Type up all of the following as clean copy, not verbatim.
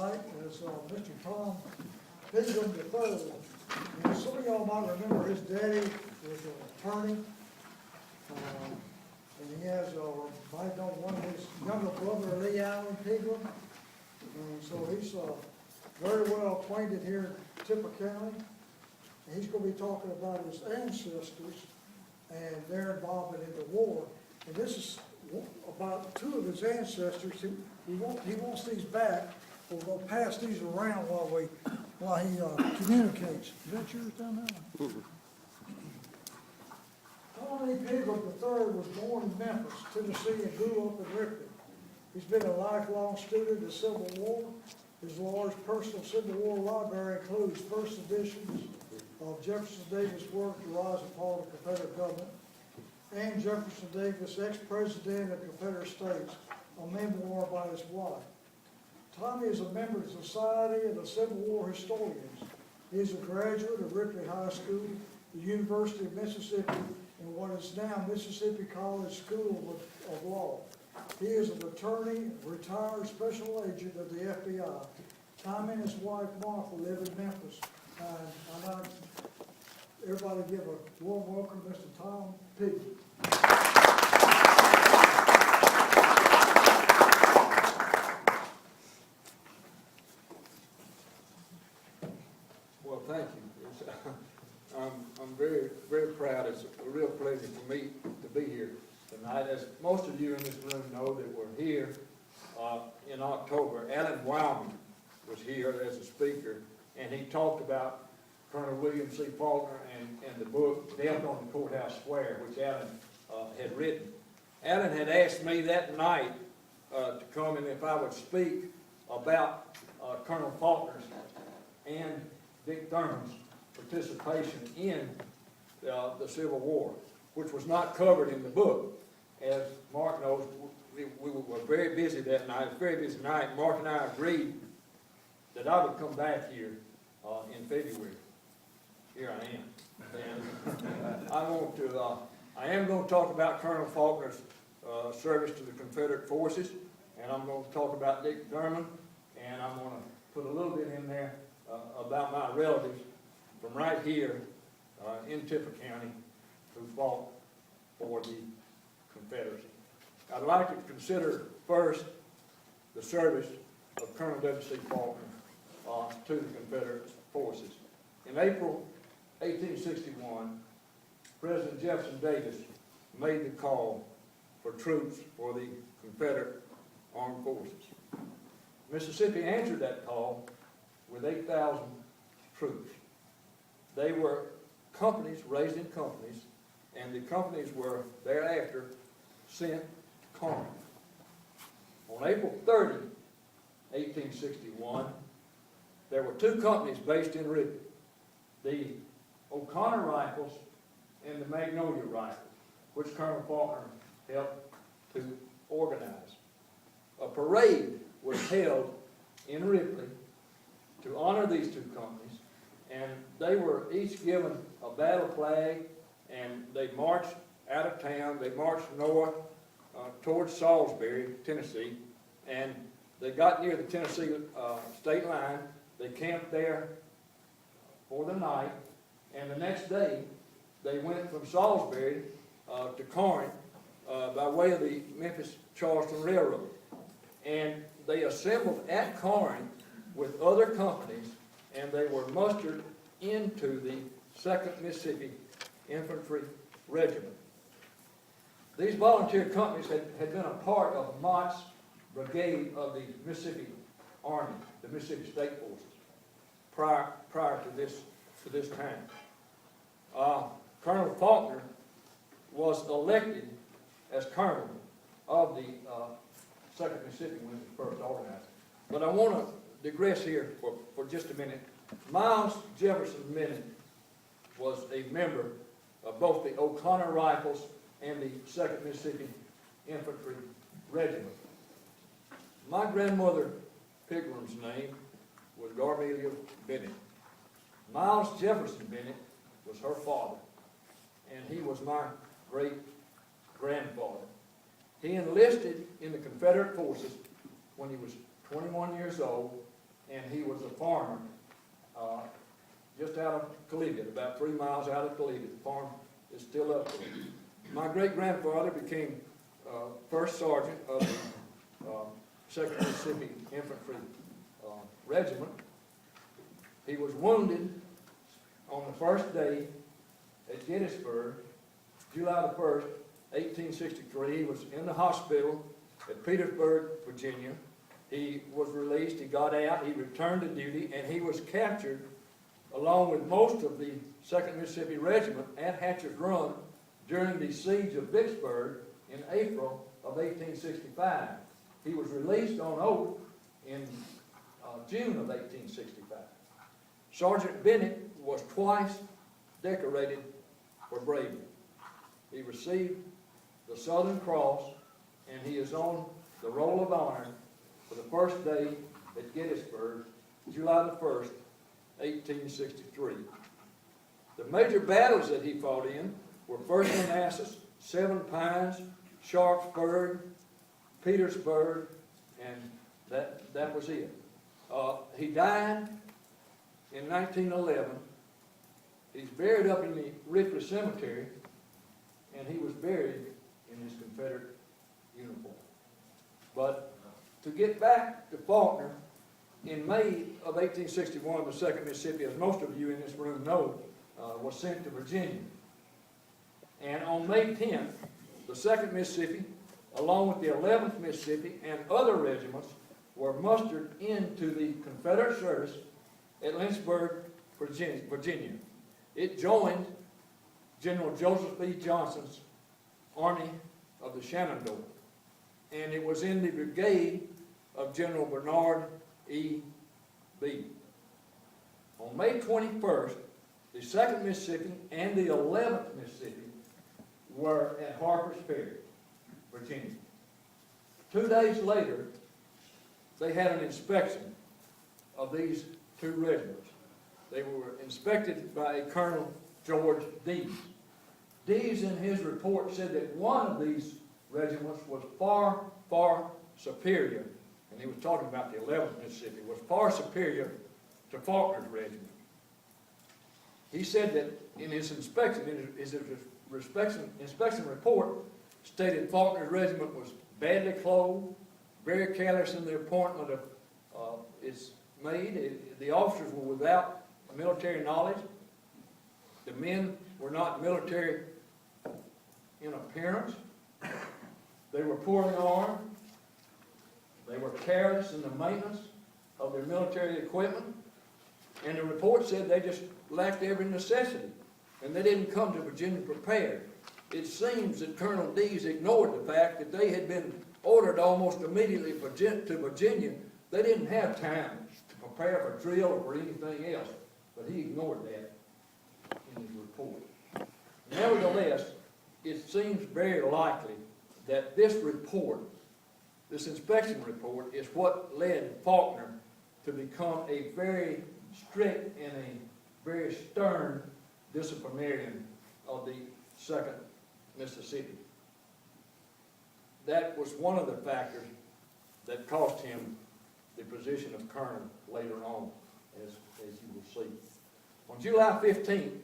tonight is Mr. Tom Pegram Feb. And some of y'all might remember his daddy was an attorney, and he has, might know one of his younger brother, Lee Allen Pegram. And so he's very well acquainted here in Tippah County. And he's going to be talking about his ancestors and their involvement in the war. And this is about two of his ancestors. He wants these back. We're going to pass these around while he communicates. Is that yours down there? Tom Pegram III was born in Memphis, Tennessee, and grew up in Ripley. He's been a lifelong student of the Civil War. His large personal Civil War library includes first editions of Jefferson Davis' work, The Rise and Fall of the Confederate Government, and Jefferson Davis, ex-president of the Confederate States, a memoir by his wife. Tommy is a member of the Society of the Civil War Historians. He is a graduate of Ripley High School, the University of Mississippi, and what is now Mississippi College School of Law. He is an attorney, retired special agent of the FBI. Tommy and his wife Martha live in Memphis. I'd like everybody to give a warm welcome to Mr. Tom Pegram. Well, thank you. I'm very, very proud. It's a real pleasure for me to be here tonight. As most of you in this room know that we're here in October. Alan Wyman was here as a speaker, and he talked about Colonel William C. Faulkner and the book Death on the Courthouse Square, which Alan had written. Alan had asked me that night to come and if I would speak about Colonel Faulkner's and Dick Thurman's participation in the Civil War, which was not covered in the book. As Mark knows, we were very busy that night. It was a very busy night. Mark and I agreed that I would come back here in February. Here I am. And I am going to talk about Colonel Faulkner's service to the Confederate forces, and I'm going to talk about Dick Thurman, and I'm going to put a little bit in there about my relatives from right here in Tippah County who fought for the Confederacy. I'd like to consider first the service of Colonel W.C. Faulkner to the Confederate forces. In April 1861, President Jefferson Davis made the call for troops for the Confederate armed forces. Mississippi answered that call with 8,000 troops. They were companies, raised in companies, and the companies were thereafter sent to Corinth. On April 30, 1861, there were two companies based in Ripley, the O'Connor Rifles and the Magnolia Rifles, which Colonel Faulkner helped to organize. A parade was held in Ripley to honor these two companies, and they were each given a battle flag, and they marched out of town. They marched north towards Salisbury, Tennessee, and they got near the Tennessee state line. They camped there for the night, and the next day they went from Salisbury to Corinth by way of the Memphis-Charleston Railroad. And they assembled at Corinth with other companies, and they were mustered into the 2nd Mississippi Infantry Regiment. These volunteer companies had been a part of Mott's brigade of the Mississippi Army, the Mississippi State Forces, prior to this time. Colonel Faulkner was elected as colonel of the 2nd Mississippi when it was first organized. But I want to digress here for just a minute. Miles Jefferson Minute was a member of both the O'Connor Rifles and the 2nd Mississippi Infantry Regiment. My grandmother Pigram's name was Garmelia Bennett. Miles Jefferson Bennett was her father, and he was my great-grandfather. He enlisted in the Confederate forces when he was 21 years old and he was a farmer just out of Collegiate, about 3 miles out of Collegiate. The farm is still up there. My great-grandfather became first sergeant of the 2nd Mississippi Infantry Regiment. He was wounded on the first day at Gettysburg, July the 1st, 1863. He was in the hospital at Petersburg, Virginia. He was released, he got out, he returned to duty, and he was captured along with most of the 2nd Mississippi Regiment at Hatcher's Run during the siege of Vicksburg in April of 1865. He was released on oath in June of 1865. Sergeant Bennett was twice decorated for bravery. He received the Southern Cross, and he is on the Roll of Honor for the first day at Gettysburg, July the 1st, 1863. The major battles that he fought in were First Manassas, Seven Pines, Sharpsburg, Petersburg, and that was it. He died in 1911. He's buried up in the Ripley Cemetery, and he was buried in his Confederate uniform. But to get back to Faulkner, in May of 1861, the 2nd Mississippi, as most of you in this room know, was sent to Virginia. And on May 10th, the 2nd Mississippi, along with the 11th Mississippi and other regiments, were mustered into the Confederate service at Lynchburg, Virginia. It joined General Joseph B. Johnson's Army of the Shenandoah, and it was in the brigade of General Bernard E. Beatty. On May 21st, the 2nd Mississippi and the 11th Mississippi were at Harper's Ferry, Virginia. 2 days later, they had an inspection of these two regiments. They were inspected by a Colonel George Dease. Dease, in his report, said that one of these regiments was far, far superior, and he was talking about the 11th Mississippi, was far superior to Faulkner's regiment. He said that in his inspection, inspection report, stated Faulkner's regiment was badly clothed, very careless in the appointment of its maid. The officers were without military knowledge. The men were not military in appearance. They were poorly armed. They were careless in the maintenance of their military equipment. And the report said they just lacked every necessity. And they didn't come to Virginia prepared. It seems that Colonel Dease ignored the fact that they had been ordered almost immediately to Virginia. They didn't have time to prepare for drill or for anything else. But he ignored that in his report. Nevertheless, it seems very likely that this report, this inspection report, is what led Faulkner to become a very strict and a very stern disciplinarian of the 2nd Mississippi. That was one of the factors that cost him the position of colonel later on, as you will see. On July 15th,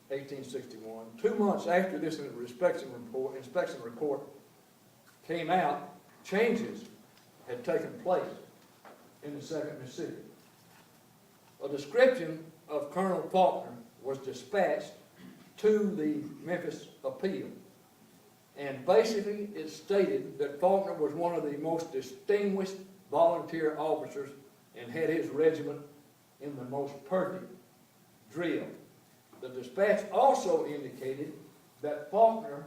1861, 2 months after this inspection report came out, changes had taken place in the 2nd Mississippi. A description of Colonel Faulkner was dispatched to the Memphis Appeal. And basically it stated that Faulkner was one of the most distinguished volunteer officers and had his regiment in the most perfect drill. The dispatch also indicated that Faulkner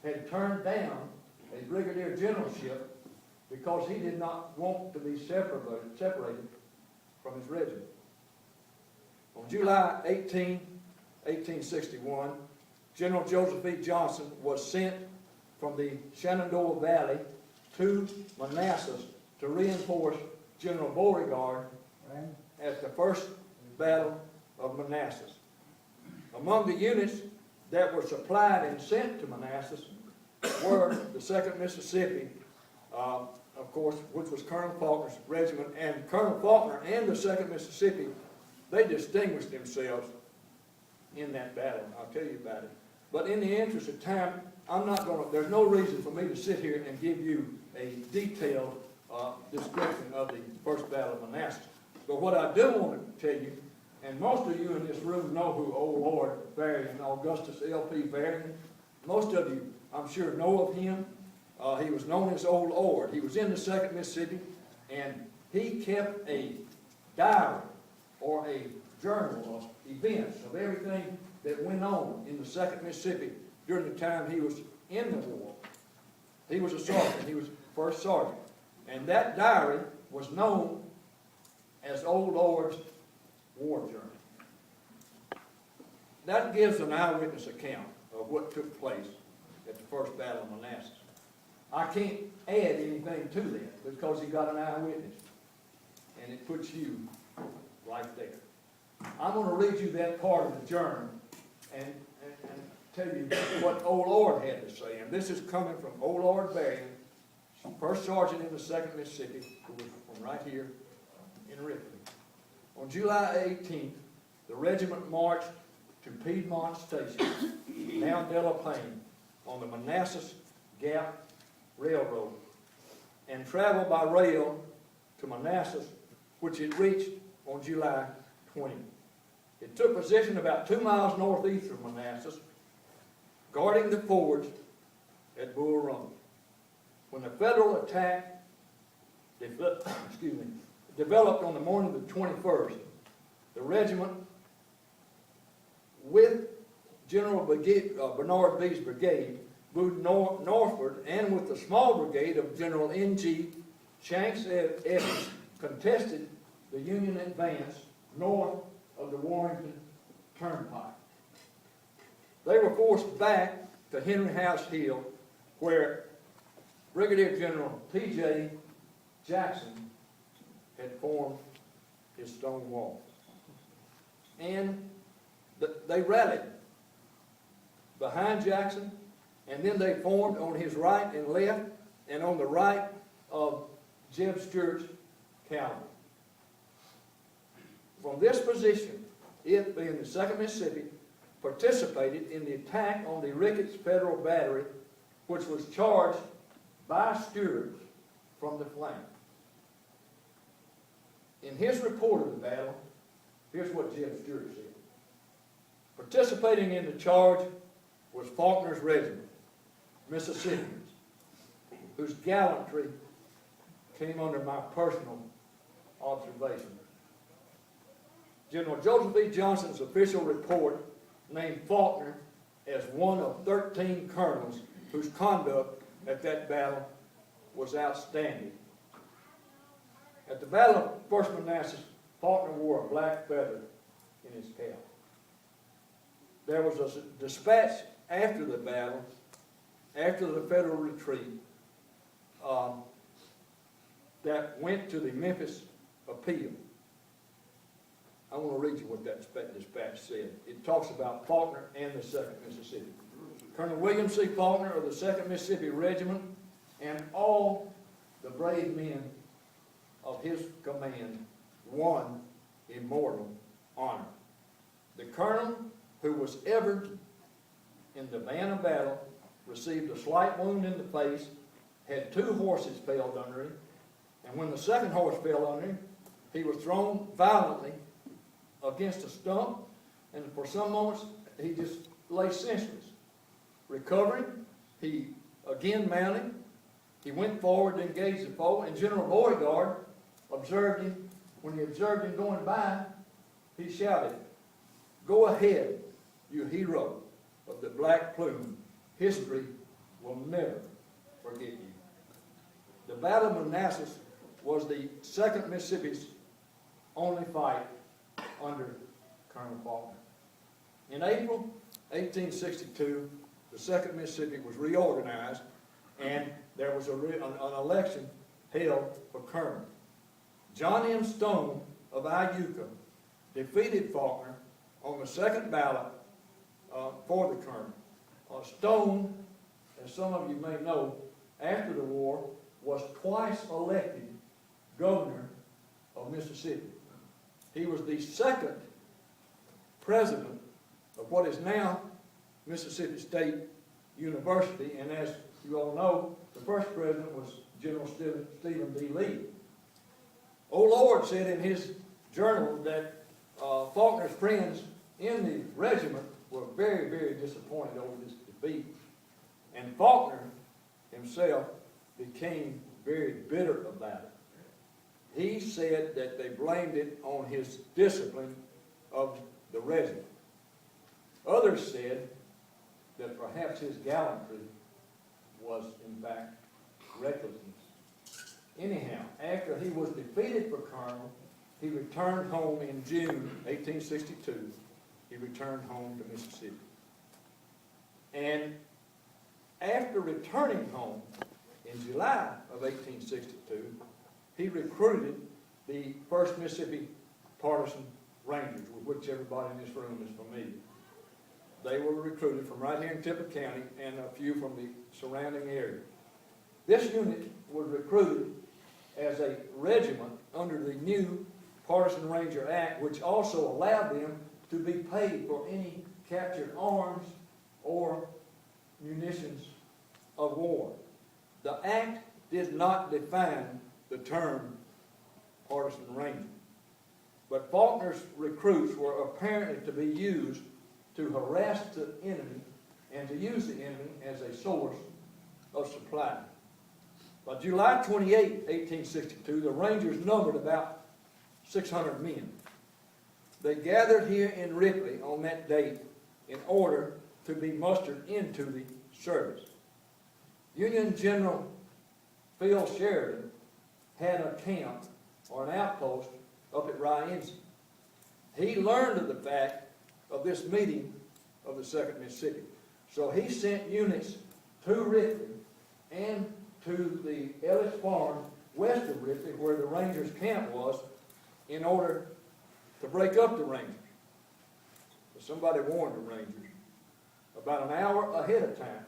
had turned down a brigadier generalship because he did not want to be separated from his regiment. On July 18, 1861, General Joseph B. Johnson was sent from the Shenandoah Valley to Manassas to reinforce General Beauregard at the first battle of Manassas. Among the units that were supplied and sent to Manassas were the 2nd Mississippi, of course, which was Colonel Faulkner's regiment, and Colonel Faulkner and the 2nd Mississippi, they distinguished themselves in that battle. I'll tell you about it. But in the interest of time, there's no reason for me to sit here and give you a detailed description of the First Battle of Manassas. But what I do want to tell you, and most of you in this room know who Old Lord Varian, Augustus L.P. Varian, most of you, I'm sure, know of him. He was known as Old Lord. He was in the 2nd Mississippi, and he kept a diary or a journal of events, of everything that went on in the 2nd Mississippi during the time he was in the war. He was a sergeant. He was first sergeant. And that diary was known as Old Lord's War Journal. That gives an eyewitness account of what took place at the First Battle of Manassas. I can't add anything to that because he got an eyewitness, and it puts you right there. I'm going to read you that part of the journal and tell you what Old Lord had to say. And this is coming from Old Lord Varian, first sergeant in the 2nd Mississippi, who was from right here in Ripley. On July 18th, the regiment marched to Piedmont Station, now Delaplane, on the Manassas Gap Railroad, and traveled by rail to Manassas, which it reached on July 20th. It took position about 2 miles northeast of Manassas, guarding the fords at Bull Run. When the Federal attack developed on the morning of the 21st, the regiment, with General Bernard B's brigade, moved northward, and with the small brigade of General N.G. Shanks Evans, contested the Union advance north of the Warrington Turnpike. They were forced back to Henry House Hill, where Brigadier General P.J. Jackson had formed his stone wall. And they rallied behind Jackson, and then they formed on his right and left, and on the right of Jeb Stuart's cavalry. From this position, it, being the 2nd Mississippi, participated in the attack on the Ricketts Federal Battery, which was charged by Stuart from the flank. In his report of the battle, here's what Jeb Stuart said. Participating in the charge was Faulkner's regiment, Mississippians, whose gallantry came under my personal observation. General Joseph E. Johnson's official report named Faulkner as one of 13 colonels whose conduct at that battle was outstanding. At the Battle of First Manassas, Faulkner wore a black feather in his cap. There was a dispatch after the battle, after the Federal retreat, that went to the Memphis Appeal. I want to read you what that dispatch said. It talks about Faulkner and the 2nd Mississippi. Colonel William C. Faulkner of the 2nd Mississippi Regiment and all the brave men of his command won immortal honor. The colonel, who was ever in the van of battle, received a slight wound in the face, had 2 horses felled under him, and when the 2nd horse fell under him, he was thrown violently against a stump, and for some moments he just lay senseless. Recovering, he again mounted. He went forward to engage the foe, and General Beauregard observed him. When he observed him going by, he shouted, "Go ahead, you hero of the black plume. History will never forget you." The Battle of Manassas was the 2nd Mississippi's only fight under Colonel Faulkner. In April 1862, the 2nd Mississippi was reorganized, and there was an election held for colonel. John M. Stone of Iuka defeated Faulkner on the 2nd ballot for the colonel. Stone, as some of you may know, after the war, was twice elected governor of Mississippi. He was the second president of what is now Mississippi State University, and as you all know, the first president was General Stephen D. Lee. Old Lord said in his journal that Faulkner's friends in the regiment were very, very disappointed over this defeat, and Faulkner himself became very bitter about it. He said that they blamed it on his discipline of the regiment. Others said that perhaps his gallantry was in fact recklessness. Anyhow, after he was defeated for colonel, he returned home in June 1862. He returned home to Mississippi. And after returning home in July of 1862, he recruited the 1st Mississippi Partisan Rangers, with which everybody in this room is familiar. They were recruited from right here in Tippah County and a few from the surrounding area. This unit was recruited as a regiment under the new Partisan Ranger Act, which also allowed them to be paid for any captured arms or munitions of war. The act did not define the term Partisan Ranger, but Faulkner's recruits were apparently to be used to harass the enemy and to use the enemy as a source of supply. By July 28, 1862, the Rangers numbered about 600 men. They gathered here in Ripley on that date in order to be mustered into the service. Union General Phil Sheridan had a camp or an outpost up at Rye-Ensign. He learned of the fact of this meeting of the 2nd Mississippi. So he sent units to Ripley and to the Ellis Farm west of Ripley, where the Rangers' camp was, in order to break up the Rangers. But somebody warned the Rangers about an hour ahead of time.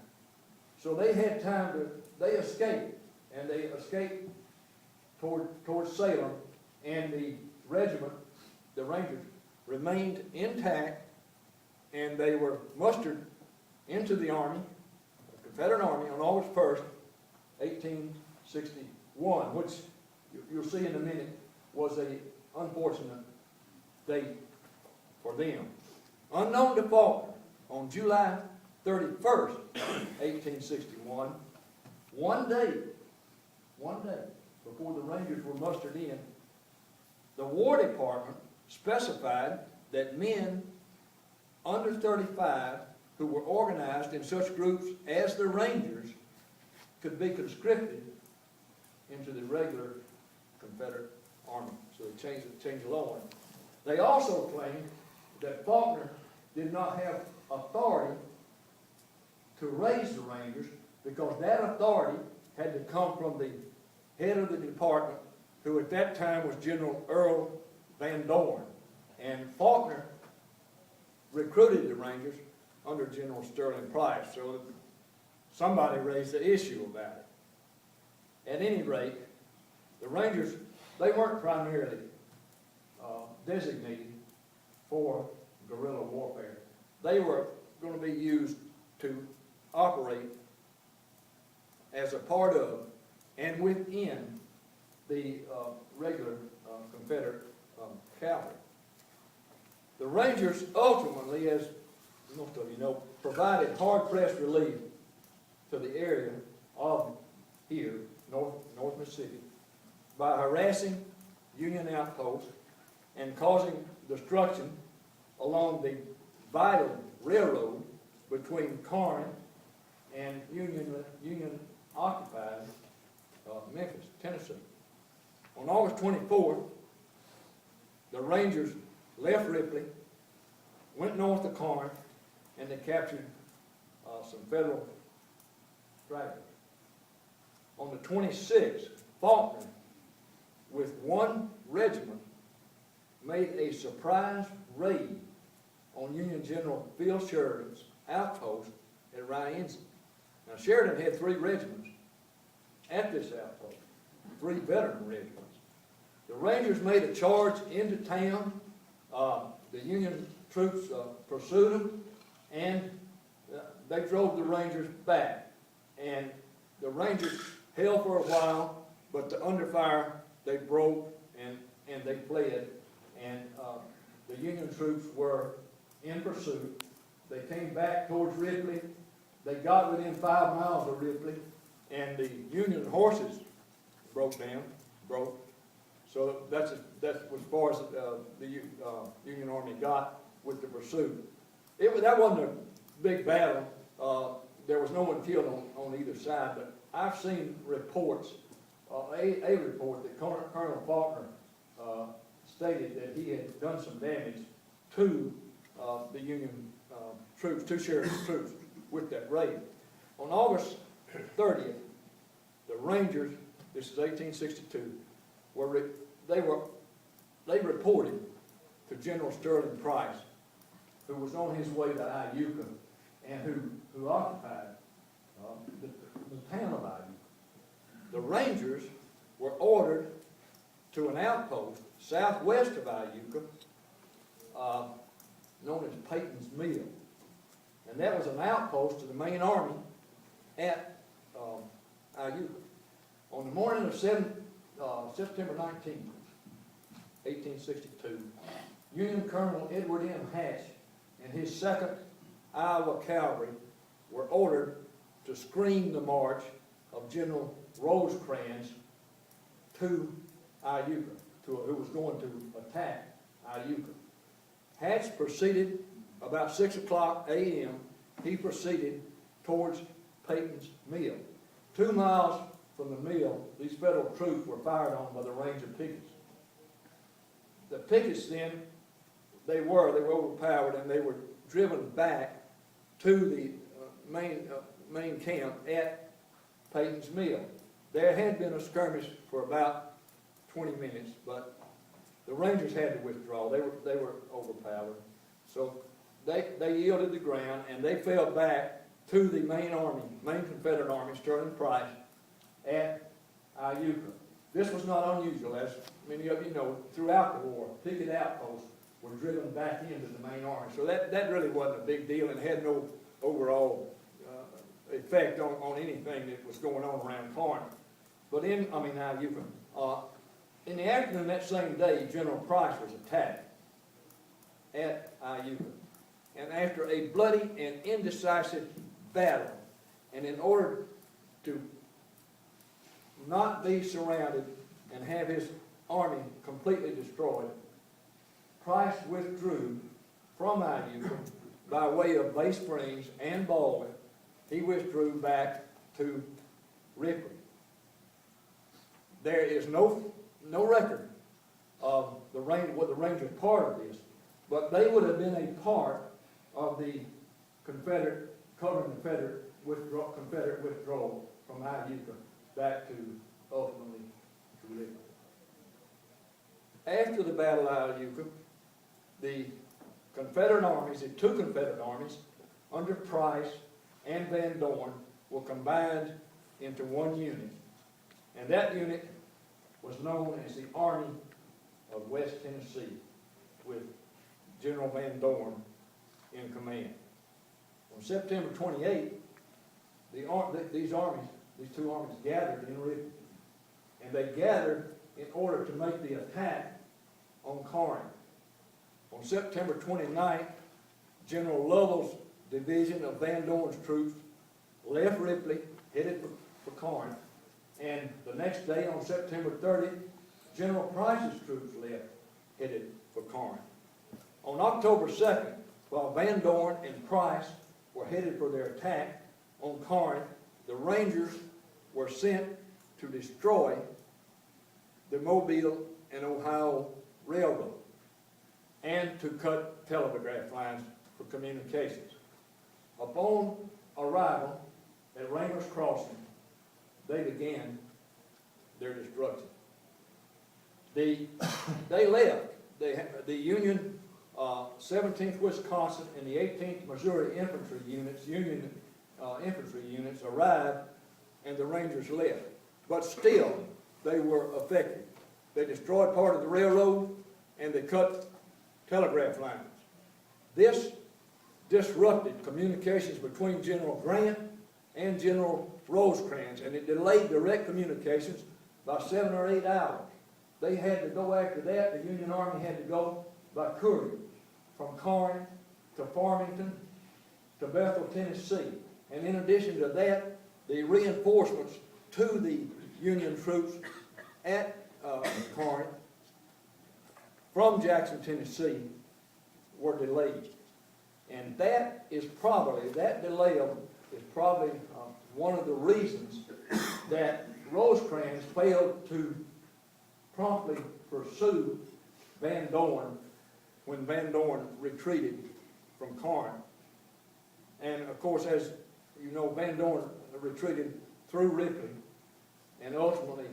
So they had time to, they escaped, and they escaped towards Salem, and the regiment, the Rangers, remained intact, and they were mustered into the Army, the Confederate Army, on August 1st, 1861, which you'll see in a minute was an unfortunate date for them. Unknown to Faulkner, on July 31st, 1861, one day before the Rangers were mustered in, the War Department specified that men under 35 who were organized in such groups as the Rangers could be conscripted into the regular Confederate Army. So they changed the law. They also claimed that Faulkner did not have authority to raise the Rangers, because that authority had to come from the head of the department, who at that time was General Earl Van Dorn. And Faulkner recruited the Rangers under General Sterling Price, so somebody raised the issue about it. At any rate, the Rangers, they weren't primarily designated for guerrilla warfare. They were going to be used to operate as a part of and within the regular Confederate cavalry. The Rangers ultimately, as most of you know, provided hard-pressed relief to the area of here, North Mississippi, by harassing Union outposts and causing destruction along the vital railroad between Corinth and Union-occupied Memphis, Tennessee. On August 24th, the Rangers left Ripley, went north to Corinth, and they captured some Federal stragglers. On the 26th, Faulkner, with one regiment, made a surprise raid on Union General Phil Sheridan's outpost at Rye-Ensign. Now, Sheridan had 3 regiments, at this outpost, 3 veteran regiments. The Rangers made a charge into town. The Union troops pursued them, and they drove the Rangers back. And the Rangers held for a while, but under fire they broke and they fled. And the Union troops were in pursuit. They came back towards Ripley. They got within 5 miles of Ripley, and the Union horses broke. So that's as far as the Union Army got with the pursuit. That wasn't a big battle. There was no one killed on either side, but I've seen reports, a report that Colonel Faulkner stated that he had done some damage to the Union troops, to sheriff's troops, with that raid. On August 30th, the Rangers, this is 1862, they reported to General Sterling Price, who was on his way to Iuka and who occupied the town of Iuka. The Rangers were ordered to an outpost southwest of Iuka, known as Peyton's Mill. And that was an outpost to the main army at Iuka. On the morning of September 19th, 1862, Union Colonel Edward M. Hatch and his 2nd Iowa Cavalry were ordered to screen the march of General Rosecrans to Iuka, who was going to attack Iuka. Hatch proceeded about 6 o'clock a.m. He proceeded towards Peyton's Mill. 2 miles from the mill, these federal troops were fired on by the Ranger pickets. The pickets then, they were overpowered, and they were driven back to the main camp at Peyton's Mill. There had been a skirmish for about 20 minutes, but the Rangers had to withdraw. They were overpowered. So they yielded the ground, and they fell back to the main Confederate army, Sterling Price, at Iuka. This was not unusual, as many of you know. Throughout the war, picket outposts were driven back into the main army. So that really wasn't a big deal and had no overall effect on anything that was going on around Corinth. But Iuka. In the afternoon that same day, General Price was attacked at Iuka. And after a bloody and indecisive battle, and in order to not be surrounded and have his army completely destroyed, Price withdrew from Iuka by way of Bay Springs and Baldwin. He withdrew back to Ripley. There is no record of the Rangers part of this, but they would have been a part of the Confederate withdrawal from Iuka back to ultimately to Ripley. After the Battle of Iuka, the Confederate armies, the 2 Confederate armies, under Price and Van Dorn, were combined into one unit. And that unit was known as the Army of West Tennessee, with General Van Dorn in command. On September 28th, these 2 armies gathered in Ripley, and they gathered in order to make the attack on Corinth. On September 29th, General Lovell's division of Van Dorn's troops left Ripley, headed for Corinth, and the next day, on September 30th, General Price's troops left, headed for Corinth. On October 2nd, while Van Dorn and Price were headed for their attack on Corinth, the Rangers were sent to destroy the Mobile and Ohio Railroad and to cut telegraph lines for communications. Upon arrival at Rangers Crossing, they began their destruction. They left. The Union 17th Wisconsin and the 18th Missouri Union infantry units arrived, and the Rangers left. but still, they were effective. They destroyed part of the railroad, and they cut telegraph lines. This disrupted communications between General Grant and General Rosecrans, and it delayed direct communications by 7 or 8 hours. They had to go after that. The Union Army had to go by courier from Corinth to Farmington to Bethel, Tennessee. And in addition to that, the reinforcements to the Union troops at Corinth from Jackson, Tennessee were delayed. And that delay is probably one of the reasons that Rosecrans failed to promptly pursue Van Dorn when Van Dorn retreated from Corinth. And of course, as you know, Van Dorn retreated through Ripley and ultimately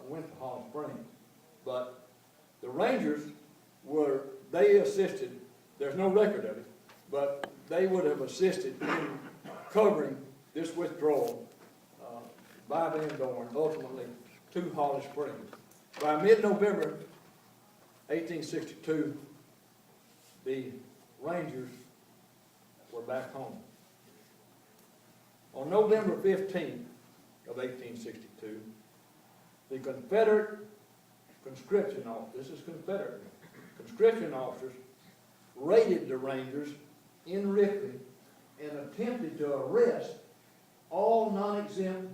went to Holly Springs. But the Rangers they assisted, there's no record of it, but they would have assisted in covering this withdrawal by Van Dorn, ultimately to Holly Springs. By mid-November 1862, the Rangers were back home. On November 15th of 1862, the Confederate conscription officers, this is Confederate, conscription officers raided the Rangers in Ripley and attempted to arrest all non-exempt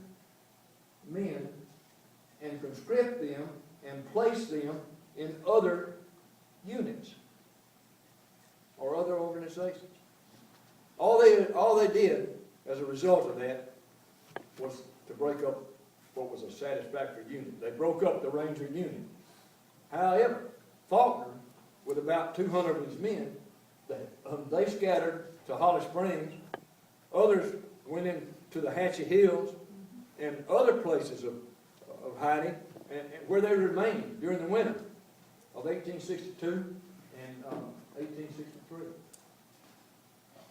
men and conscript them and place them in other units or other organizations. All they did as a result of that was to break up what was a satisfactory unit. They broke up the Ranger unit. However, Faulkner, with about 200 of his men, they scattered to Holly Springs. Others went into the Hatchie Hills and other places of hiding, and where they remained during the winter of 1862 and 1863.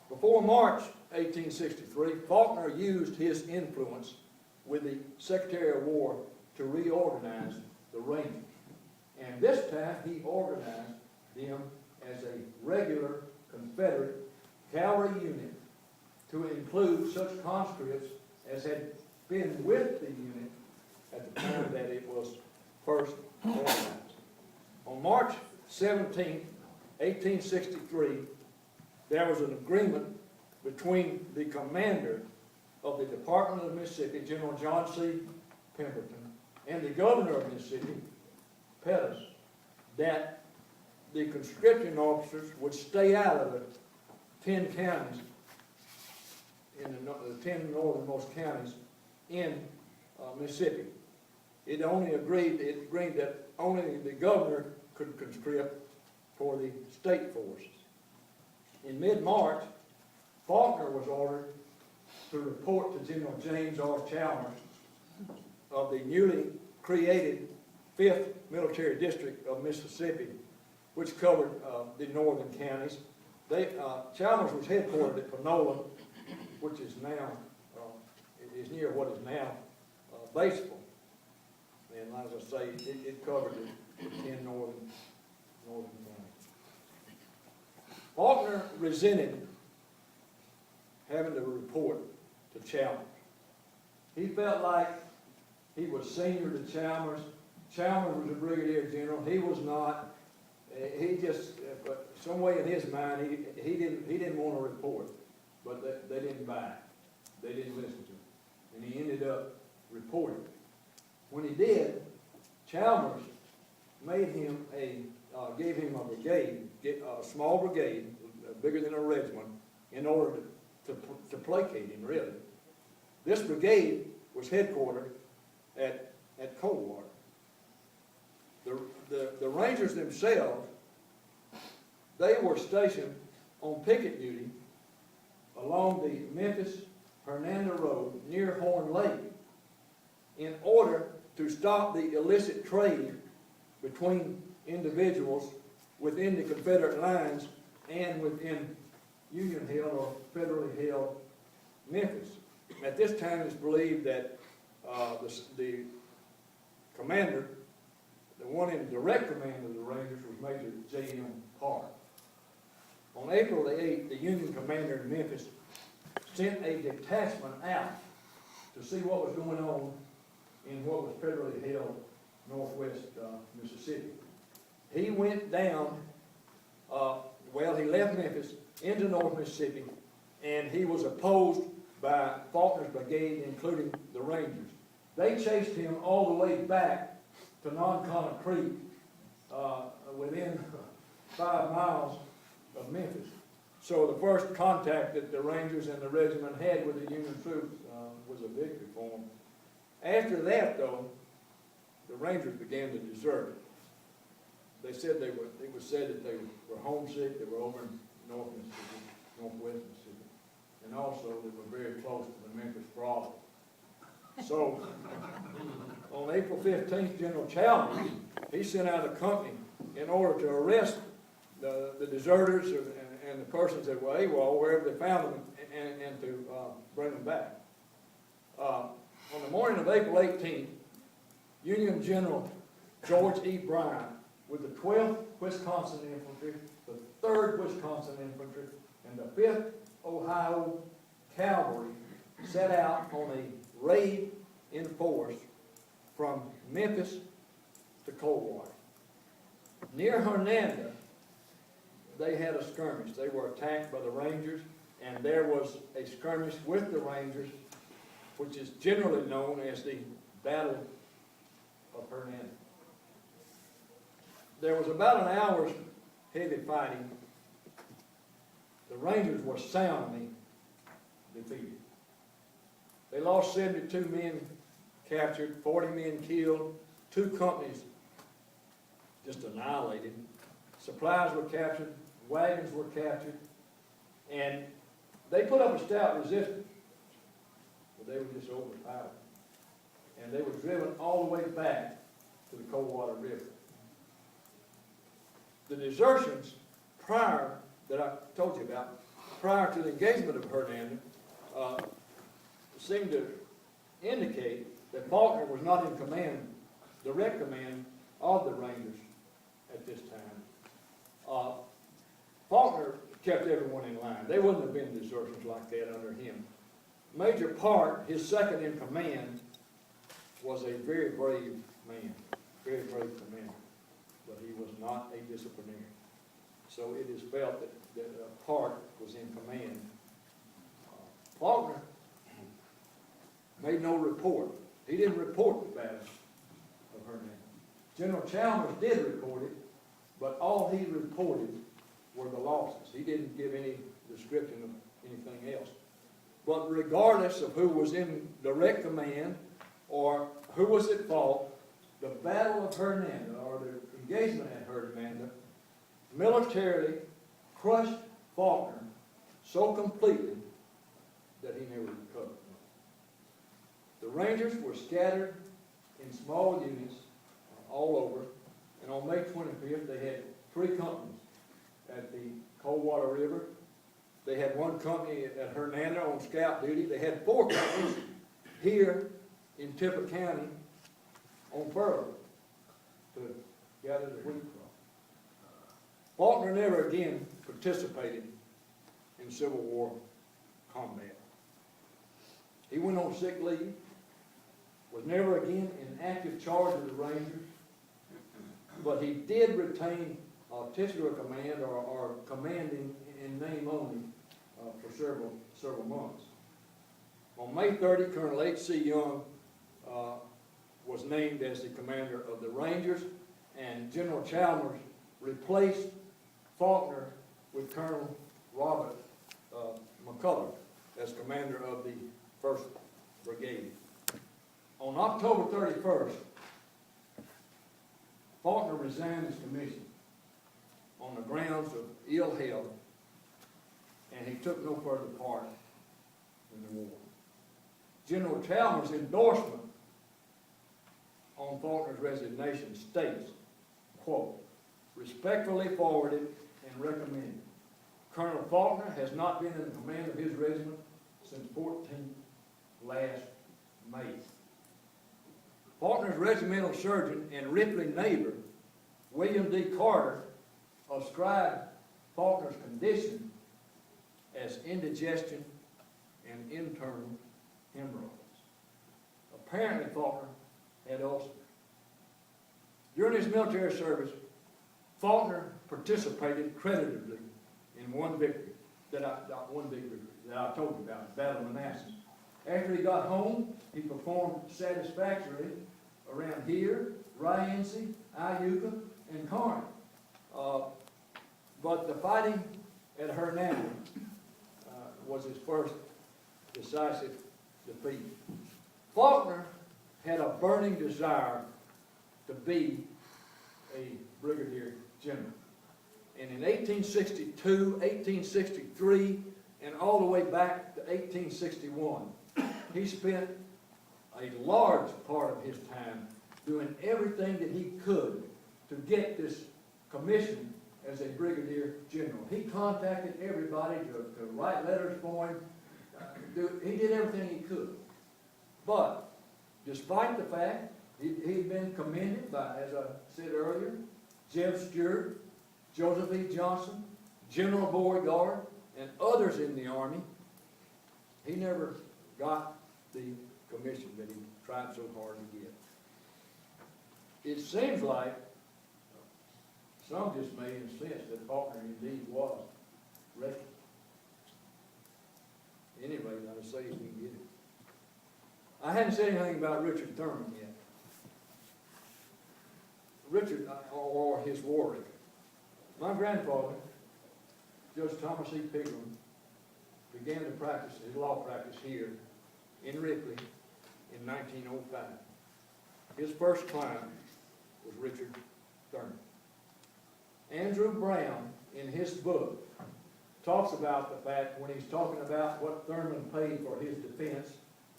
Before March 1863, Faulkner used his influence with the Secretary of War to reorganize the Rangers. And this time he organized them as a regular Confederate cavalry unit to include such conscripts as had been with the unit at the time that it was first organized. On March 17, 1863, there was an agreement between the commander of the Department of Mississippi, General John C. Pemberton, and the governor of Mississippi, Pettus, that the conscription officers would stay out of the 10 counties, in the 10 northernmost counties in Mississippi. It agreed that only the governor could conscript for the state forces. In mid-March, Faulkner was ordered to report to General James R. Chalmers of the newly created 5th Military District of Mississippi, which covered the northern counties. Chalmers was headquartered at Panola, which is now, is near what is now Batesville. And as I say, it covered the 10 northern counties. Faulkner resented having to report to Chalmers. He felt like he was senior to Chalmers. Chalmers was a brigadier general. He was not. He just, some way in his mind, he didn't want to report, but they didn't buy it. They didn't listen to him, and he ended up reporting. When he did, Chalmers made him gave him a brigade, a small brigade, bigger than a regiment, in order to placate him, really. This brigade was headquartered at Coldwater. The Rangers themselves, they were stationed on picket duty along the Memphis-Hernando Road near Horn Lake in order to stop the illicit trade between individuals within the Confederate lines and within Union-held or federally held Memphis. At this time, it's believed that the commander, the one in direct command of the Rangers, was Major J.M. Park. On April the 8th, the Union commander in Memphis sent a detachment out to see what was going on in what was federally held northwest Mississippi. He went down, he left Memphis into North Mississippi, and he was opposed by Faulkner's brigade, including the Rangers. They chased him all the way back to Nonconnah Creek, within 5 miles of Memphis. So the first contact that the Rangers and the regiment had with the Union troops was a victory for them. After that, though, the Rangers began to desert. They said it was said that they were homesick. They were over in North Mississippi, Northwest Mississippi, and also they were very close to the Memphis brothel. So on April 15th, General Chalmers, he sent out a company in order to arrest the deserters and the persons that were AWOL, wherever they found them, and to bring them back. On the morning of April 18th, Union General George E. Bryant, with the 12th Wisconsin Infantry, the 3rd Wisconsin Infantry, and the 5th Ohio Cavalry, set out on a raid in force from Memphis to Coldwater. Near Hernando, they had a skirmish. They were attacked by the Rangers, and there was a skirmish with the Rangers, which is generally known as the Battle of Hernando. There was about an hour's heavy fighting. The Rangers were soundly defeated. They lost 72 men captured, 40 men killed, 2 companies just annihilated. Supplies were captured, wagons were captured, and they put up a stout resistance, but they were just overpowered. And they were driven all the way back to the Coldwater River. The desertions that I told you about, prior to the engagement of Hernando, seemed to indicate that Faulkner was not in command, direct command of the Rangers at this time. Faulkner kept everyone in line. There wouldn't have been desertions like that under him. Major Park, his second in command, was a very brave man, very brave commander, but he was not a disciplinarian. So it is felt that Park was in command. Faulkner made no report. He didn't report the battle of Hernando. General Chalmers did report it, but all he reported were the losses. He didn't give any description of anything else. But regardless of who was in direct command or who was at fault, the Battle of Hernando, or the engagement at Hernando, militarily crushed Faulkner so completely that he never recovered. The Rangers were scattered in small units all over, and on May 25th they had 3 companies at the Coldwater River. They had 1 company at Hernando on scout duty. They had 4 companies here in Tippah County on furlough to gather the wheat crop. Faulkner never again participated in Civil War combat. He went on sick leave, was never again in active charge of the Rangers, but he did retain titular command or commanding in name only for several months. On May 30, Colonel H.C. Young was named as the commander of the Rangers, and General Chalmers replaced Faulkner with Colonel Robert McCullough as commander of the 1st Brigade. On October 31st, Faulkner resigned his commission on the grounds of ill health, and he took no further part in the war. General Chalmers' endorsement on Faulkner's resignation states, quote, "Respectfully forwarded and recommended. Colonel Faulkner has not been in command of his regiment since 14th last May." Faulkner's regimental surgeon and Ripley neighbor, William D. Carter, ascribed Faulkner's condition as indigestion and internal hemorrhoids. Apparently, Faulkner had ulcers. During his military service, Faulkner participated creditably in one victory that I told you about, the Battle of Manassas. After he got home, he performed satisfactorily around here, Rienzi, Iuka, and Corinth. But the fighting at Hernando was his first decisive defeat. Faulkner had a burning desire to be a brigadier general. And in 1862, 1863, and all the way back to 1861, he spent a large part of his time doing everything that he could to get this commission as a brigadier general. He contacted everybody to write letters for him. He did everything he could. But despite the fact he'd been commended by, as I said earlier, Jeb Stuart, Joseph E. Johnson, General Beauregard, and others in the Army, he never got the commission that he tried so hard to get. It seems like some dismay and sense that Faulkner indeed was rescued. Anyway, I'll say if we can get it. I hadn't said anything about Richard Thurman yet. Richard, or his war record. My grandfather, Judge Thomas E. Pegram, began to practice his law practice here in Ripley in 1905. His first client was Richard Thurman. Andrew Brown, in his book, talks about the fact, when he's talking about what Thurman paid for his defense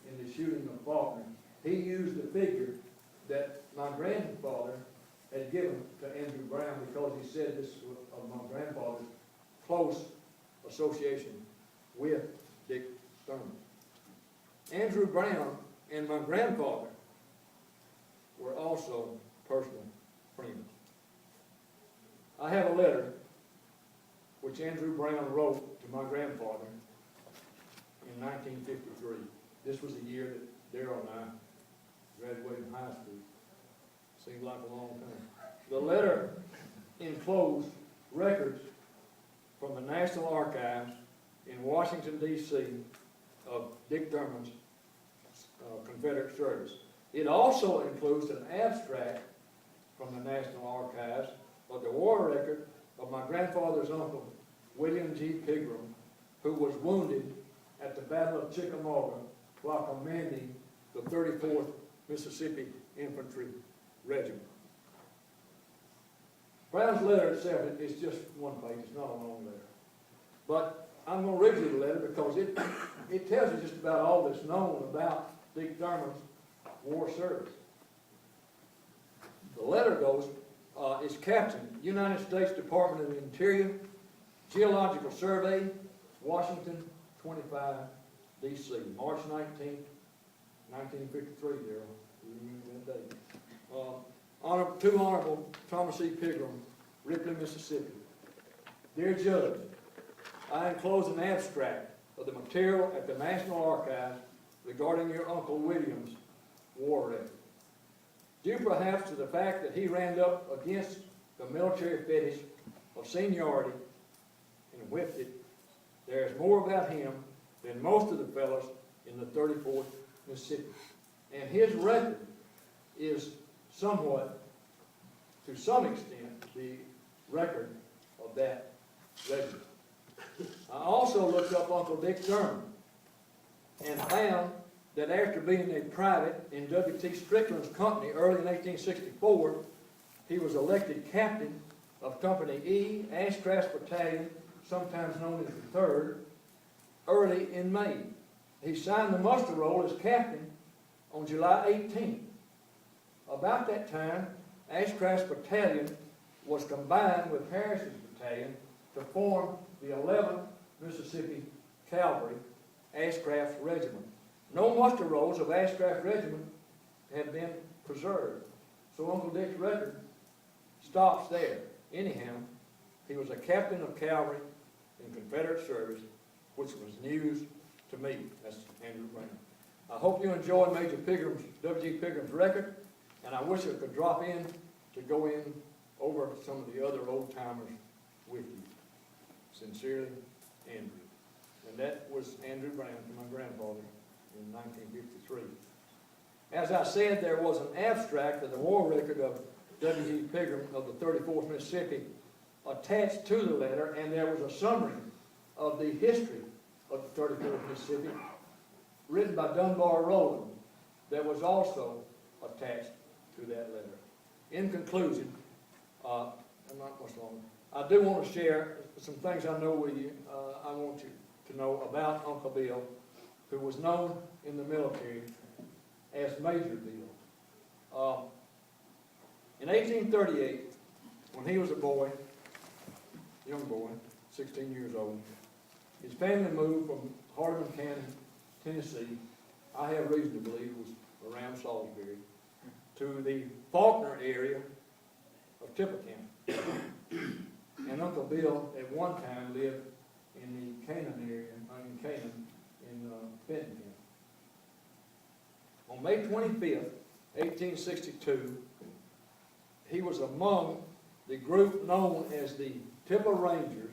in the shooting of Faulkner, he used the figure that my grandfather had given to Andrew Brown because he said this was of my grandfather's close association with Dick Thurman. Andrew Brown and my grandfather were also personal friends. I have a letter which Andrew Brown wrote to my grandfather in 1953. This was the year that Darrell and I graduated from high school. Seemed like a long time. The letter enclosed records from the National Archives in Washington, D.C. of Dick Thurman's Confederate service. It also includes an abstract from the National Archives of the war record of my grandfather's uncle, William G. Pegram, who was wounded at the Battle of Chickamauga while commanding the 34th Mississippi Infantry Regiment. Brown's letter itself is just one page, it's not a long letter. But I'm going to read you the letter because it tells you just about all that's known about Dick Thurman's war service. The letter goes, is Captain, United States Department of the Interior, Geological Survey, Washington 25, D.C., March 19th, 1953, Darrell. You remember that date. To Honorable Thomas E. Pegram, Ripley, Mississippi. Dear Judge, I enclose an abstract of the material at the National Archives regarding your Uncle William's war record. Due perhaps to the fact that he ran up against the military fetish of seniority and whipped it, there is more about him than most of the fellows in the 34th Mississippi. And his record is somewhat, to some extent, the record of that regiment. I also looked up Uncle Dick Thurman and found that after being a private in W.T. Strickland's company early in 1864, he was elected captain of Company E, Ashcraft's Battalion, sometimes known as the 3rd, early in May. He signed the muster roll as captain on July 18th. About that time, Ashcraft's Battalion was combined with Harris's Battalion to form the 11th Mississippi Cavalry, Ashcraft's Regiment. No muster rolls of Ashcraft Regiment have been preserved. So Uncle Dick's record stops there. Anyhow, he was a captain of cavalry in Confederate service, which was news to me. That's Andrew Brown. I hope you enjoyed Major Pigram's, W.G. Pigram's record, and I wish I could drop in to go in over some of the other old timers with you. Sincerely, Andrew. And that was Andrew Brown, my grandfather, in 1953. As I said, there was an abstract of the war record of W.G. Pegram of the 34th Mississippi attached to the letter, and there was a summary of the history of the 34th Mississippi written by Dunbar Rowland that was also attached to that letter. In conclusion, not much longer, I do want to share some things I know with you. I want you to know about Uncle Bill, who was known in the military as Major Bill. In 1838, when he was a boy, young boy, 16 years old, his family moved from Hardeman County, Tennessee, I have reason to believe it was around Salisbury, to the Faulkner area of Tippah County. And Uncle Bill at one time lived in the Canaan area, in Benton County. On May 25th, 1862, he was among the group known as the Tippah Rangers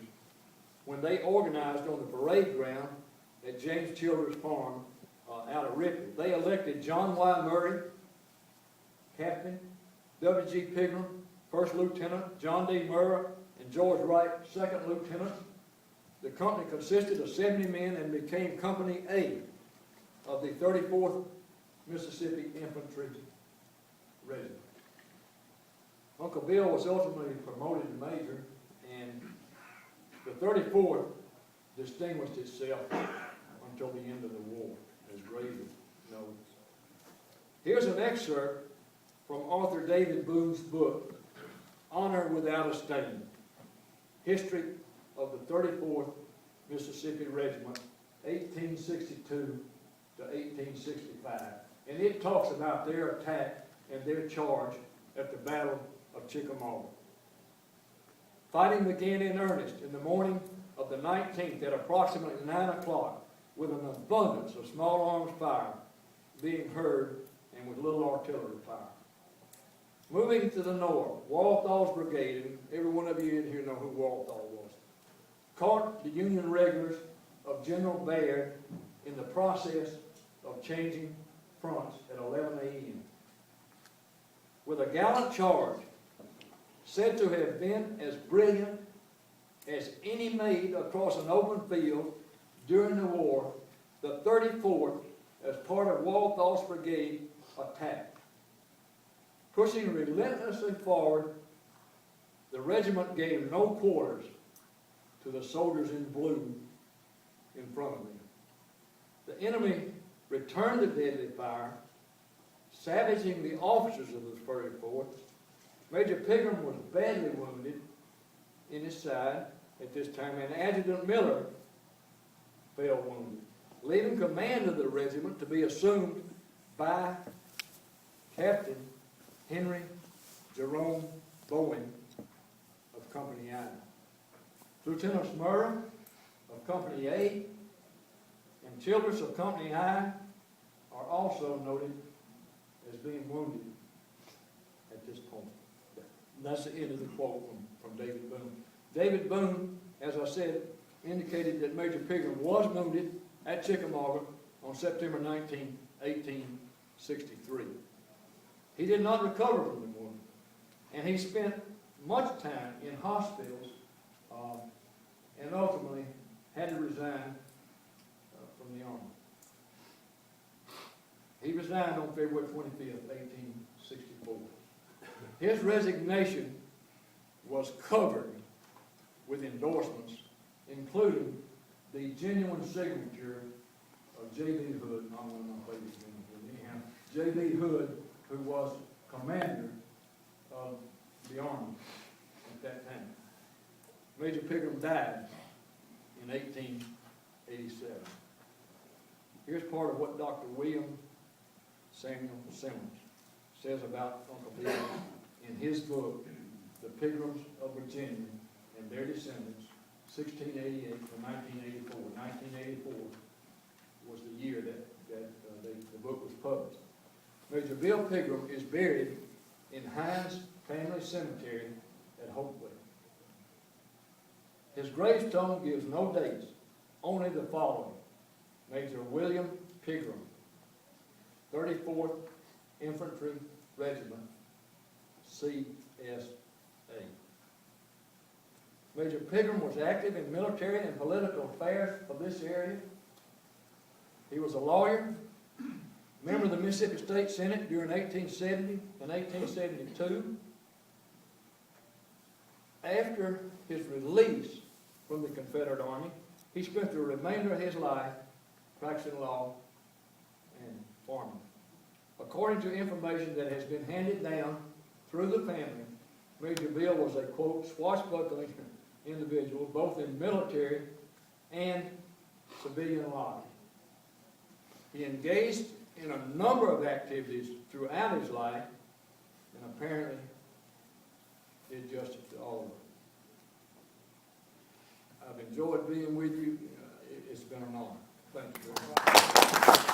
when they organized on the parade ground at James Childers' farm out of Ripley. They elected John Y. Murray, Captain, W.G. Pegram, First Lieutenant, John D. Murrah, and George Wright, Second Lieutenant. The company consisted of 70 men and became Company A of the 34th Mississippi Infantry Regiment. Uncle Bill was ultimately promoted to major, and the 34th distinguished itself until the end of the war, as Gravy knows. Here's an excerpt from Arthur David Boone's book, Honor Without a Stain, History of the 34th Mississippi Regiment, 1862 to 1865. And it talks about their attack and their charge at the Battle of Chickamauga. Fighting began in earnest in the morning of the 19th at approximately 9 o'clock with an abundance of small arms fire being heard and with little artillery fire. Moving to the north, Walthal's brigade, and every one of you in here know who Walthall was, caught the Union regulars of General Baird in the process of changing fronts at 11 a.m. With a gallant charge, said to have been as brilliant as any made across an open field during the war, the 34th, as part of Walthal's brigade, attacked. Pushing relentlessly forward, the regiment gave no quarters to the soldiers in blue in front of them. The enemy returned the deadly fire, savaging the officers of the 34th. Major Pegram was badly wounded in his side at this time, and Adjutant Miller fell wounded, leaving command of the regiment to be assumed by Captain Henry Jerome Bowen of Company I. Lieutenants Murrah of Company A and Childress of Company I are also noted as being wounded at this point. And that's the end of the quote from David Boone. David Boone, as I said, indicated that Major Pegram was wounded at Chickamauga on September 19, 1863. He did not recover from the wound, and he spent much time in hospitals and ultimately had to resign from the Army. He resigned on February 25th, 1864. His resignation was covered with endorsements, including the genuine signature of J.B. Hood, not one of my favorite things, anyhow, J.B. Hood, who was commander of the Army at that time. Major Pegram died in 1887. Here's part of what Dr. William Samuel Simmons says about Uncle Bill in his book, The Pilgrims of Virginia and Their Descendants, 1688 to 1984. 1984 was the year that the book was published. Major Bill Pegram is buried in Hines Family Cemetery at Hopewell. His gravestone gives no dates, only the following: Major William Pegram, 34th Infantry Regiment, CSA. Major Pegram was active in military and political affairs of this area. He was a lawyer, member of the Mississippi State Senate during 1870 and 1872. After his release from the Confederate Army, he spent the remainder of his life practicing law and farming. According to information that has been handed down through the family, Major Bill was a, quote, swashbuckling individual, both in military and civilian life. He engaged in a number of activities throughout his life, and apparently did justice to all of them. I've enjoyed being with you. It's been an honor. Thank you very much.